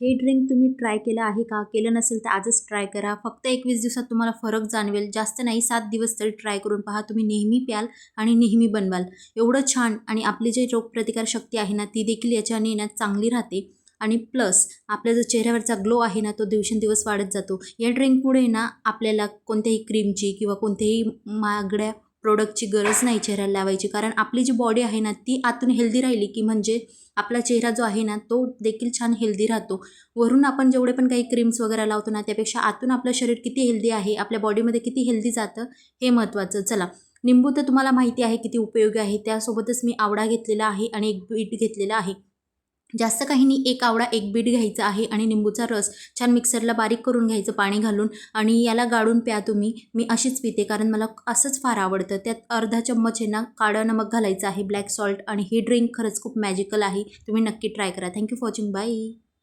हे ड्रिंक तुम्ही ट्राय केलं आहे का? केलं नसेल तर आजच ट्राय करा. फक्त 21 दिवसात तुम्हाला फरक जाणवेल. जास्त नाही 7 दिवस तरी ट्राय करून पहा. तुम्ही नेहमी प्याल आणि नेहमी बनवाल. एवढं छान आणि आपली जी रोगप्रतिकारशक्ती आहे ना ती देखील याच्याने ना चांगली राहते आणि प्लस आपल्या जो चेहऱ्यावरचा ग्लो आहे ना तो दिवसेंदिवस वाढत जातो. या ड्रिंकमुळे ना आपल्याला कोणत्याही क्रीमची किंवा कोणत्याही महागड्या प्रोडक्टची गरज नाही चेहऱ्याला लावायची, कारण आपली जी बॉडी आहे ना ती आतून हेल्दी राहिली की म्हणजे आपला चेहरा जो आहे ना तो देखील छान हेल्दी राहतो. वरून आपण जेवढे पण काही क्रीम्स वगैरे लावतो ना त्यापेक्षा आतून आपलं शरीर किती हेल्दी आहे, आपल्या बॉडीमध्ये किती हेल्दी जातं हे महत्त्वाचं. चला, निंबू तर तुम्हाला माहिती आहे किती उपयोगी आहे. त्यासोबतच मी आवळा घेतलेला आहे आणि एक बीट घेतलेला आहे. जास्त काही नाही, एक आवळा एक बीट घ्यायचा आहे आणि निंबूचा रस छान मिक्सरला बारीक करून घ्यायचं पाणी घालून आणि याला गाळून प्या तुम्ही. मी अशीच पिते कारण मला असंच फार आवडतं. त्यात अर्धा चम्मच आहे ना काळं नमक घालायचं आहे, ब्लॅक सॉल्ट, आणि ही ड्रिंक खरंच खूप मॅजिकल आहे. तुम्ही नक्की ट्राय करा. Thank you for watching. बाय.